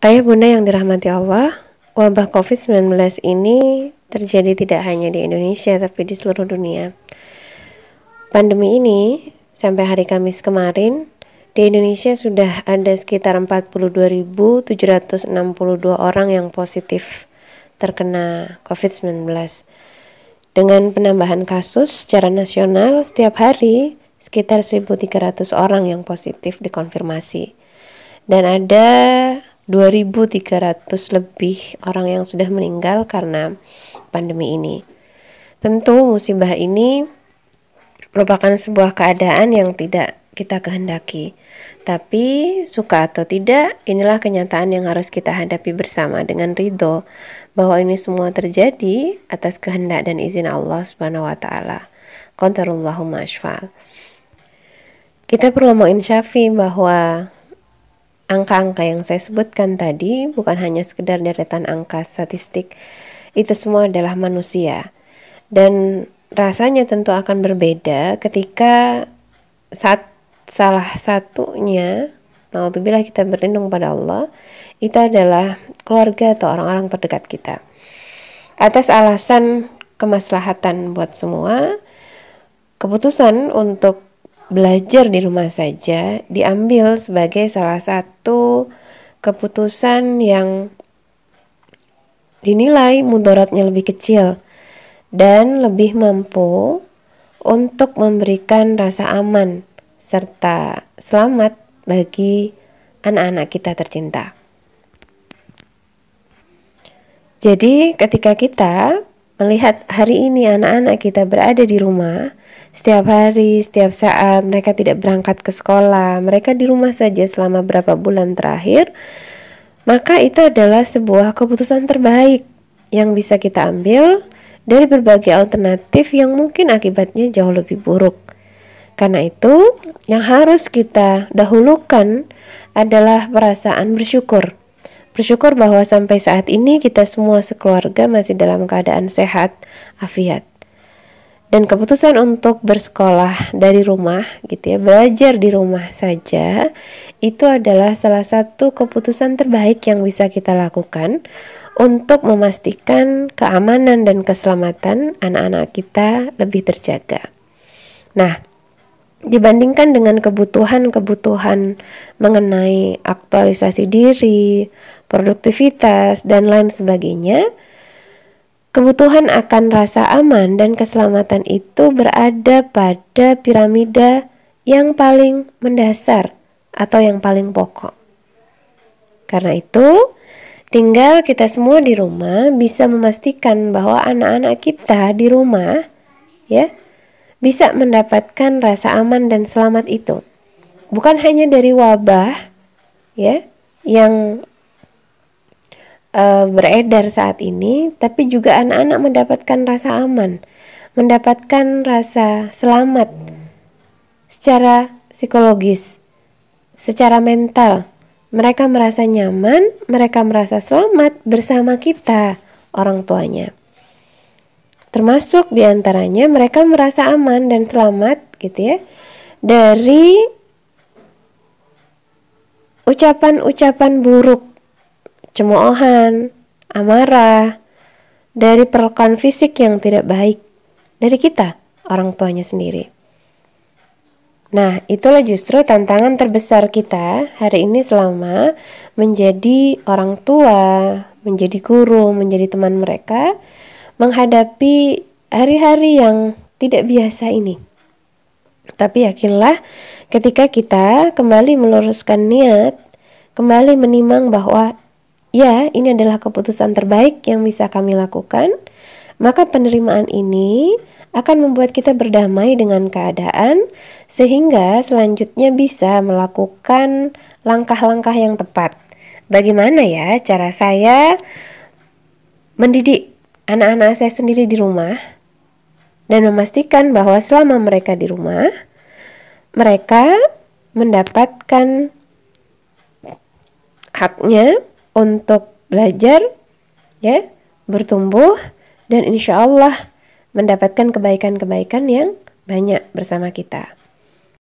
Ayah bunda yang dirahmati Allah, wabah COVID-19 ini terjadi tidak hanya di Indonesia tapi di seluruh dunia. Pandemi ini sampai hari Kamis kemarin di Indonesia sudah ada sekitar 42.762 orang yang positif terkena COVID-19. Dengan penambahan kasus secara nasional setiap hari sekitar 1.300 orang yang positif dikonfirmasi. Dan ada 2.300 lebih orang yang sudah meninggal karena pandemi ini. Tentu musibah ini merupakan sebuah keadaan yang tidak kita kehendaki. Tapi suka atau tidak, inilah kenyataan yang harus kita hadapi bersama dengan ridho bahwa ini semua terjadi atas kehendak dan izin Allah Subhanahu wa taala. Qadarullahu ma syafa'al. Kita perlu menginsyafi bahwa angka-angka yang saya sebutkan tadi bukan hanya sekedar deretan angka statistik, itu semua adalah manusia. Dan rasanya tentu akan berbeda ketika salah satunya, naudzubillah, kita berlindung pada Allah, itu adalah keluarga atau orang-orang terdekat kita. Atas alasan kemaslahatan buat semua, keputusan untuk belajar di rumah saja diambil sebagai salah satu keputusan yang dinilai mudaratnya lebih kecil dan lebih mampu untuk memberikan rasa aman serta selamat bagi anak-anak kita tercinta. Jadi ketika kita melihat hari ini anak-anak kita berada di rumah, setiap hari, setiap saat mereka tidak berangkat ke sekolah, mereka di rumah saja selama berapa bulan terakhir, maka itu adalah sebuah keputusan terbaik yang bisa kita ambil dari berbagai alternatif yang mungkin akibatnya jauh lebih buruk. Karena itu, yang harus kita dahulukan adalah perasaan bersyukur. Bersyukur bahwa sampai saat ini kita semua sekeluarga masih dalam keadaan sehat, afiat. Dan keputusan untuk bersekolah dari rumah gitu ya, belajar di rumah saja, itu adalah salah satu keputusan terbaik yang bisa kita lakukan untuk memastikan keamanan dan keselamatan anak-anak kita lebih terjaga. Nah, dibandingkan dengan kebutuhan-kebutuhan mengenai aktualisasi diri, produktivitas, dan lain sebagainya, kebutuhan akan rasa aman dan keselamatan itu berada pada piramida yang paling mendasar atau yang paling pokok. Karena itu, tinggal kita semua di rumah bisa memastikan bahwa anak-anak kita di rumah ya bisa mendapatkan rasa aman dan selamat itu. Bukan hanya dari wabah ya yang beredar saat ini, tapi juga anak-anak mendapatkan rasa aman, mendapatkan rasa selamat secara psikologis, secara mental. Mereka merasa nyaman, mereka merasa selamat bersama kita, orang tuanya. Termasuk diantaranya mereka merasa aman dan selamat gitu ya dari ucapan-ucapan buruk, cemoohan, amarah, dari perlakuan fisik yang tidak baik dari kita, orang tuanya sendiri. Nah, itulah justru tantangan terbesar kita hari ini selama menjadi orang tua, menjadi guru, menjadi teman mereka, menghadapi hari-hari yang tidak biasa ini. Tapi yakinlah ketika kita kembali meluruskan niat, kembali menimang bahwa ya ini adalah keputusan terbaik yang bisa kami lakukan, maka penerimaan ini akan membuat kita berdamai dengan keadaan sehingga selanjutnya bisa melakukan langkah-langkah yang tepat. Bagaimana ya cara saya mendidik anak-anak saya sendiri di rumah dan memastikan bahwa selama mereka di rumah mereka mendapatkan haknya untuk belajar ya, bertumbuh, dan insya Allah mendapatkan kebaikan-kebaikan yang banyak bersama kita.